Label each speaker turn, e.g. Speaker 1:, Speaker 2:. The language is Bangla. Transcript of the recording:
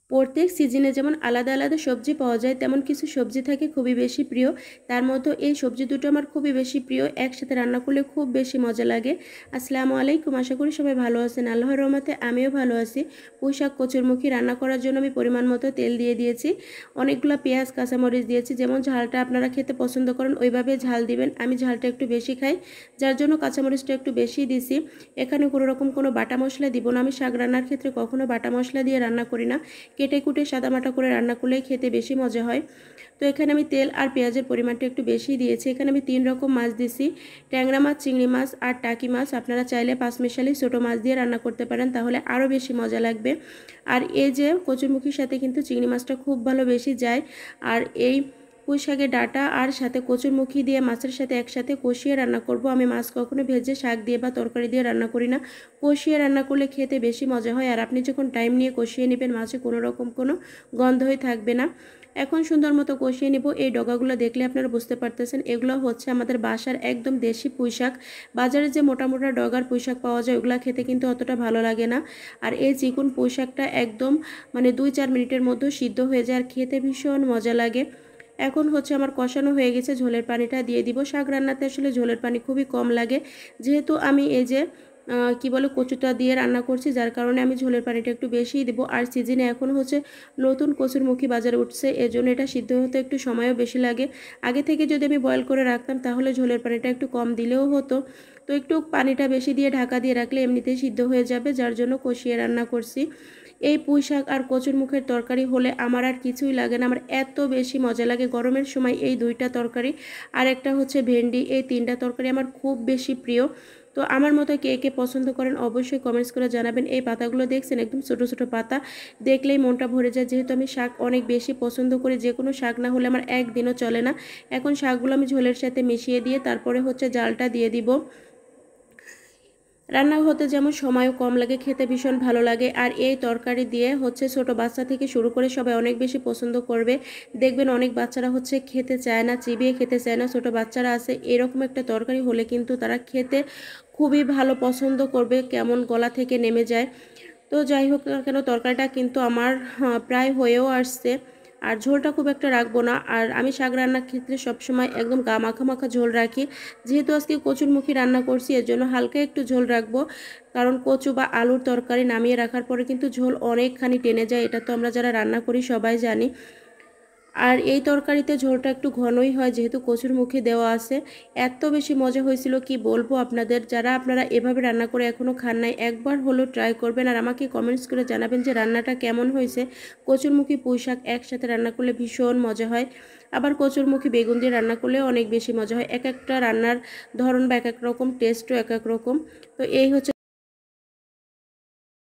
Speaker 1: প্রত্যেক সিজনে যেমন আলাদা আলাদা সবজি পাওয়া যায়, তেমন কিছু সবজি থাকে খুবই বেশি প্রিয়। তার মধ্যে এই সবজি দুটো আমার খুবই বেশি প্রিয়, একসাথে রান্না করলে খুব বেশি মজা লাগে। আসসালামু আলাইকুম, আশা করি সবাই ভালো আছেন। আল্লাহর রহমতে আমিও ভালো আছি। পুঁইশাক কচুরমুখী রান্না করার জন্য আমি পরিমাণ মতো তেল দিয়ে দিয়েছি, অনেকগুলো পেঁয়াজ কাঁচামরিচ দিয়েছি। যেমন ঝালটা আপনারা খেতে পছন্দ করেন ওইভাবে ঝাল দিবেন, আমি ঝালটা একটু বেশি খাই যার জন্য কাঁচামরিচটা একটু বেশি দিছি। এখানে কোনো রকম কোনো বাটা মশলা দিব না, আমি শাক রান্নার ক্ষেত্রে কখনো বাটা মশলা দিয়ে রান্না করি না, কেটে কুটে সাদামাটা করে রান্না করলেই খেতে বেশি মজা হয়। তো এখানে আমি তেল আর পেঁয়াজের পরিমাণটা একটু বেশি দিয়েছি। এখানে আমি 3 রকম মাছ দিছি, ট্যাংরা মাছ, চিংড়ি মাছ আর টাকি মাছ। আপনারা চাইলে 5 মিশালি ছোটো মাছ দিয়ে রান্না করতে পারেন, তাহলে আরও বেশি মজা লাগবে। আর এই যে কচুরমুখির সাথে কিন্তু চিংড়ি মাছটা খুব ভালো বেশি যায়। আর এই পুঁই শাকের ডাঁটা আর সাথে কচুরমুখী দিয়ে মাছের সাথে একসাথে কষিয়ে রান্না করব। আমি মাছ কখনো ভেজে শাক দিয়ে বা তরকারি দিয়ে রান্না করি না, কষিয়ে রান্না করলে খেতে বেশি মজা হয়। আর আপনি যখন টাইম নিয়ে কষিয়ে নেবেন, মাছে কোনো রকম কোনো গন্ধই থাকবে না। এখন সুন্দর মতো কষিয়ে নেব। এই ডগাগুলো দেখলে আপনারা বুঝতে পারতেছেন এগুলো হচ্ছে আমাদের বাসার একদম দেশি পুঁইশাক। বাজারে যে মোটা মোটা ডগার পুঁইশাক পাওয়া যায় ওগুলো খেতে কিন্তু অতটা ভালো লাগে না। আর এই চিকন পুঁইশাকটা একদম মানে 2-4 মিনিটের মধ্যে সিদ্ধ হয়ে যায় আর খেতে ভীষণ মজা লাগে। এখন হচ্ছে আমার কষানো হয়ে গেছে, ঝোলের পানিটা দিয়ে দিব। শাক রান্নাতে আসলে ঝোলের পানি খুবই কম লাগে, যেহেতু আমি এই যে কি বলে কচুটা দিয়ে রান্না করছি, যার কারণে আমি ঝোলের পানিটা একটু বেশিই দিব। আর সিজনে এখন হচ্ছে নতুন কচুরমুখী বাজারে উঠছে, এজন্য এটা সিদ্ধ হতে একটু সময়ও বেশি লাগে। আগে থেকে যদি আমি বয়েল করে রাখতাম তাহলে ঝোলের পানিটা একটু কম দিলেও হতো। তো একটু পানিটা বেশি দিয়ে ঢাকা দিয়ে রাখলে এমনিতেই সিদ্ধ হয়ে যাবে, যার জন্য কষিয়ে রান্না করছি। এই পুঁই শাক আর কচুর মুখের তরকারি হলে আমার আর কিছুই লাগে না, আমার এত বেশি মজা লাগে। গরমের সময় এই 2টা তরকারি আর একটা হচ্ছে ভেন্ডি, এই 3টা তরকারি আমার খুব বেশি প্রিয়। তো আমার মতো কে কে পছন্দ করেন অবশ্যই কমেন্টস করে জানাবেন। এই পাতাগুলো দেখছেন একদম ছোটো ছোটো পাতা, দেখলেই মনটা ভরে যায়। যেহেতু আমি শাক অনেক বেশি পছন্দ করি, যে কোনো শাক না হলে আমার একদিনও চলে না। এখন শাকগুলো আমি ঝোলের সাথে মিশিয়ে দিয়ে তারপরে হচ্ছে জালটা দিয়ে দিব। রান্না হতে যেমন সময়ও কম লাগে, খেতে ভীষণ ভালো লাগে। আর এই তরকারি দিয়ে হচ্ছে ছোট বাচ্চা থেকে শুরু করে সবাই অনেক বেশি পছন্দ করবে। দেখবেন অনেক বাচ্চারা হচ্ছে খেতে চায় না, চিবিয়ে খেতে চায় না, ছোট বাচ্চারা আছে, এরকম একটা তরকারি হলে কিন্তু তারা খেতে খুবই ভালো পছন্দ করবে, কেমন গলা থেকে নেমে যায়। তো যাই হোক না কেন তরকারিটা কিন্তু আমার প্রায় হয়েও আসছে। আর ঝোলটা খুব একটা রাখবো না। আর আমি শাক রান্নার ক্ষেত্রে সবসময় একদম গা মাখা মাখা ঝোল রাখি, যেহেতু আজকে কচুরমুখী রান্না করছি এর জন্য হালকা একটু ঝোল রাখবো। কারণ কচু বা আলুর তরকারি নামিয়ে রাখার পরে কিন্তু ঝোল অনেকখানি টেনে যায়, এটা তো আমরা যারা রান্না করি সবাই জানি। আর এই তরকারিতে ঝোলটা একটু ঘনই হয়, যেহেতু কচুর মুখে দেওয়া আছে। এত বেশি মজা হয়েছিল কি বলবো আপনাদের, যারা আপনারা এভাবে রান্না করে এখনও খান নাই একবার হলেও ট্রাই করবেন আর আমাকে কমেন্টস করে জানাবেন যে রান্নাটা কেমন হয়েছে। কচুরমুখী পুঁইশাক একসাথে রান্না করলে ভীষণ মজা হয়, আবার কচুরমুখী বেগুন দিয়ে রান্না করলেও অনেক বেশি মজা হয়। এক একটা রান্নার ধরন বা এক এক রকম টেস্টও এক এক রকম। তো এই হচ্ছে